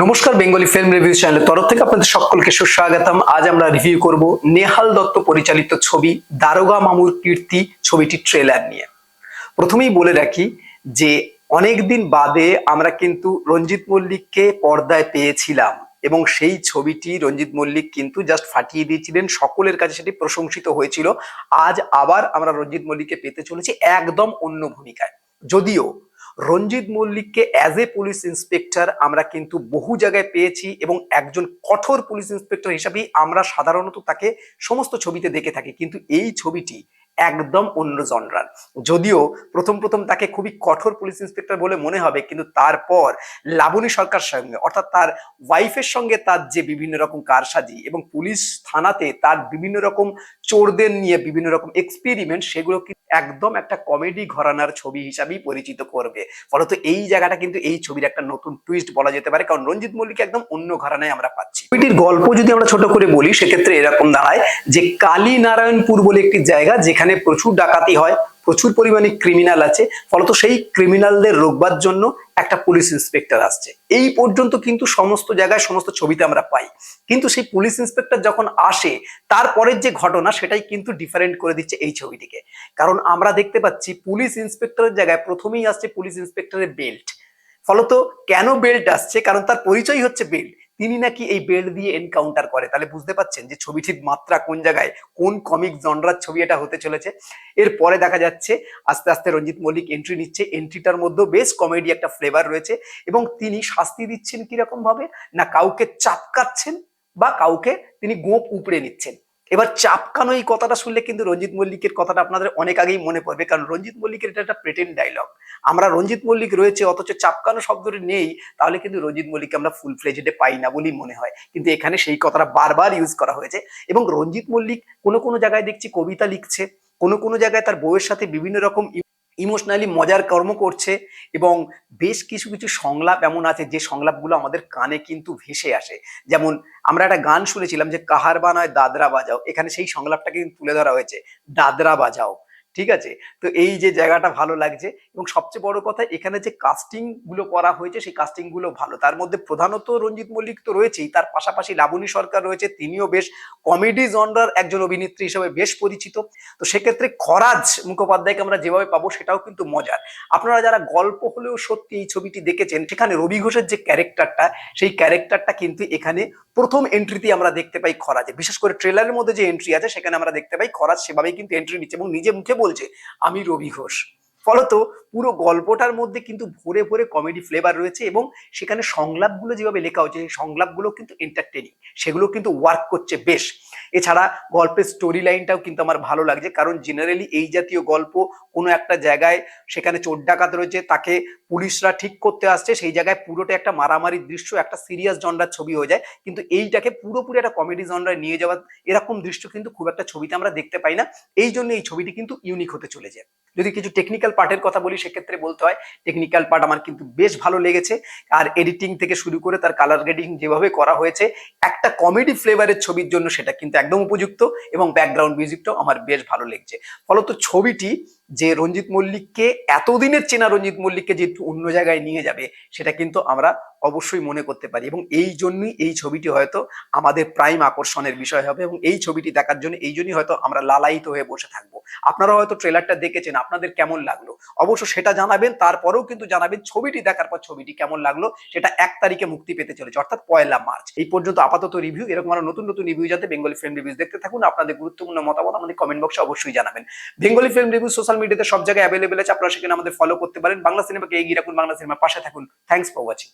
নমস্কার, Bengali film review চ্যানেলের তরফ থেকে আপনাদের সকলকে সুস্বাগতম। আজ আমরা রিভিউ করব নেহাল দত্ত পরিচালিত ছবি দারোগা মামুর কীর্তি ছবিটির ট্রেলার নিয়ে। প্রথমেই বলে রাখি যে অনেকদিন বাদে আমরা কিন্তু রঞ্জিত মল্লিককে পর্দায় পেয়েছিলাম এবং সেই ছবিটি রঞ্জিত মল্লিক কিন্তু জাস্ট ফাটিয়ে দিয়েছিলেন, সকলের কাছে সেটি প্রশংসিত হয়েছিল। আজ আবার আমরা রঞ্জিত মল্লিককে পেতে চলেছি একদম অন্য ভূমিকায়। যদিও রঞ্জিত মল্লিককে অ্যাজ এ পুলিশ ইন্সপেক্টর আমরা কিন্তু বহু জায়গায় পেয়েছি এবং একজন কঠোর পুলিশ ইন্সপেক্টর হিসাবেই আমরা সাধারণত তাকে সমস্ত ছবিতে দেখে থাকি, কিন্তু এই ছবিটি একদম অন্য জনরার। যদিও প্রথম প্রথম তাকে খুবই কঠোর পুলিশ ইন্সপেক্টর বলে মনে হবে, কিন্তু তারপর লাবণী সরকার সঙ্গে অর্থাৎ তার ওয়াইফের সঙ্গে তার যে বিভিন্ন রকম কারসাজি এবং পুলিশ থানাতে তার বিভিন্ন রকম চোরদের নিয়ে বিভিন্ন রকম এক্সপেরিমেন্ট, সেগুলো কিন্তু একদম একটা কমেডি ঘরানার ছবি হিসাবেই পরিচিত করবে। ফলত এই জায়গাটা কিন্তু এই ছবির একটা নতুন টুইস্ট বলা যেতে পারে, কারণ রঞ্জিত মল্লিক একদম অন্য ঘরানায় আমরা পাচ্ছি। ছবিটির গল্প যদি আমরা ছোট করে বলি সেক্ষেত্রে এরকম দাঁড়ায় যে কালী নারায়ণপুর বলে একটি জায়গা, যেখানে প্রচুর ডাকাতি হয়, প্রচুর পরিমাণে ক্রিমিনাল আছে। ফলত সেই ক্রিমিনালদের রোকবার জন্য একটা পুলিশ ইন্সপেক্টর আসছে। এই পর্যন্ত কিন্তু সমস্ত জায়গায় সমস্ত ছবিতে আমরা পাই, কিন্তু সেই পুলিশ ইন্সপেক্টর যখন আসে তারপরের যে ঘটনা সেটাই কিন্তু ডিফারেন্ট করে দিচ্ছে এই ছবিটিকে। কারণ আমরা দেখতে পাচ্ছি পুলিশ ইন্সপেক্টরের জায়গায় প্রথমেই আসছে পুলিশ ইন্সপেক্টরের বেল্ট। ফলত কেন বেল্ট আসছে? কারণ তার পরিচয় হচ্ছে বেল্ট। তিনি নাকি এই বেল্ট দিয়ে এনকাউন্টার করে। তাহলে বুঝতে পাচ্ছেন যে ছবিটির মাত্রা কোন জায়গায়, কোন কমিক জনরার ছবি এটা হতে চলেছে। এরপরে দেখা যাচ্ছে আস্তে আস্তে রঞ্জিত মল্লিক এন্ট্রি নিচ্ছে। এন্ট্রিটার মধ্যেও বেশ কমেডি একটা ফ্লেভার রয়েছে এবং তিনি শাস্তি দিচ্ছেন কিরকম ভাবে না, কাউকে চাপকাচ্ছেন বা কাউকে তিনি গোপ উপড়ে নিচ্ছেন। এবার চাপকানো এই কথাটা শুনলে কিন্তু রঞ্জিত মল্লিকের কথাটা আপনাদের অনেক আগেই মনে পড়বে, কারণ রঞ্জিত মল্লিকের এটা একটা প্রেটেন্ড ডায়লগ। আমরা রঞ্জিত মল্লিক রয়েছে অথচ চাপকানো শব্দটি নেই, তাহলে কিন্তু রঞ্জিত মল্লিককে আমরা ফুল ফ্লেজেডে পাই না বলেই মনে হয়। কিন্তু এখানে সেই কথাটা বারবার ইউজ করা হয়েছে এবং রঞ্জিত মল্লিক কোনো কোনো জায়গায় দেখছি কবিতা লিখছে, কোনো কোনো জায়গায় তার বউয়ের সাথে বিভিন্ন রকম ইমোশনালি মজার কর্ম করছে এবং বেশ কিছু কিছু সংলাপ এমন আছে যে সংলাপগুলো আমাদের কানে কিন্তু ভেসে আসে। যেমন আমরা একটা গান শুনেছিলাম যে কাহার বানায় দাদরা বাজাও, এখানে সেই সংলাপটাকে কিন্তু তুলে ধরা হয়েছে, দাদরা বাজাও। ঠিক আছে, তো এই যে জায়গাটা ভালো লাগছে এবং সবচেয়ে বড় কথা এখানে যে কাস্টিং গুলো করা হয়েছে সেই কাস্টিং গুলো ভালো। তার মধ্যে প্রধানত রঞ্জিত মল্লিক তো রয়েছেই, তার পাশাপাশি লাবণী সরকার রয়েছে, তিনিও বেশ কমেডি জনরার একজন অভিনেত্রী হিসেবে বেশ পরিচিত। তো সেক্ষেত্রে খরাজ মুখোপাধ্যায়কে আমরা যেভাবে পাবো সেটাও কিন্তু মজার। আপনারা যারা গল্প হলেও সত্যি এই ছবিটি দেখেছেন, সেখানে রবি ঘোষের যে ক্যারেক্টারটা, সেই ক্যারেক্টারটা কিন্তু এখানে প্রথম এন্ট্রিতে আমরা দেখতে পাই খরাজে। বিশেষ করে ট্রেলারের মধ্যে যে এন্ট্রি আছে সেখানে আমরা দেখতে পাই খরাজ সেভাবেই কিন্তু এন্ট্রি নিচ্ছে এবং নিজে মুখে বলছে আমি রবি ঘোষ। ফলত পুরো গল্পটার মধ্যে কিন্তু ভরে ভরে কমেডি ফ্লেভার রয়েছে এবং সেখানে সংলাপগুলো যেভাবে লেখা হচ্ছে সেই সংলাপগুলো কিন্তু এন্টারটেনিং, সেগুলো কিন্তু ওয়ার্ক করছে বেশ। এছাড়া গল্পের স্টোরি লাইনটাও কিন্তু আমার ভালো লাগছে, কারণ জেনারেলি এই জাতীয় গল্প কোনো একটা জায়গায় সেখানে চোর ডাকাত রয়েছে, তাকে পুলিশরা ঠিক করতে আসছে, সেই জায়গায় পুরোটা একটা মারামারির দৃশ্য, একটা সিরিয়াস জনরার ছবি হয়ে যায়, কিন্তু এইটাকে পুরোপুরি একটা কমেডি জনরায় নিয়ে যাওয়ার এরকম দৃশ্য কিন্তু খুব একটা ছবিতে আমরা দেখতে পাই না। এই জন্য এই ছবিটি কিন্তু ইউনিক হতে চলেছে। যদি কিছু টেকনিক্যাল পার্টের কথা বলি সেক্ষেত্রে বলতে হয় টেকনিক্যাল পার্ট আমার কিন্তু বেশ ভালো লেগেছে। আর এডিটিং থেকে শুরু করে তার কালার গ্রেডিং যেভাবে করা হয়েছে একটা কমেডি ফ্লেভারের ছবির জন্য সেটা কিন্তু একদম উপযুক্ত এবং ব্যাকগ্রাউন্ড মিউজিকটাও আমার বেশ ভালো লেগেছে। ফলত ছবিটি যে রঞ্জিত মল্লিককে এতদিনের চেনা রঞ্জিত মল্লিককে যে অন্য জায়গায় নিয়ে যাবে সেটা কিন্তু আমরা অবশ্যই মনে করতে পারি এবং এই জন্যই এই ছবিটি হয়তো আমাদের প্রাইম আকর্ষণের বিষয় হবে এবং এই ছবিটি দেখার জন্য এই জন্যই হয়তো আমরা লালায়িত হয়ে বসে থাকবো। আপনারা হয়তো ট্রেলারটা দেখেছেন, আপনাদের কেমন লাগলো অবশ্য সেটা জানাবেন। তারপরেও কিন্তু জানাবেন ছবিটি দেখার পর ছবিটি কেমন লাগলো। সেটা 1 তারিখে মুক্তি পেতে চলেছে, অর্থাৎ 1 মার্চ। এই পর্যন্ত আপাতত রিভিউ। এরকম আরো নতুন নতুন রিভিউ জানতে বেঙ্গলি ফিল্ম রিভিউজ দেখতে থাকুন। আপনাদের গুরুত্বপূর্ণ মতামত আমাদের কমেন্ট বক্সে অবশ্যই জানাবেন। বেঙ্গলি ফিল্ম রিভিউ সোশ্যাল মিডিয়াতে সব জায়গায় অ্যাভেলেবেল আছে, আপনারা সেখানে আমাদের ফলো করতে পারেন। বাংলা সিনেমাকে এগিয়ে রাখুন, বাংলা সিনেমার পাশে থাকুন। Thanks for watching.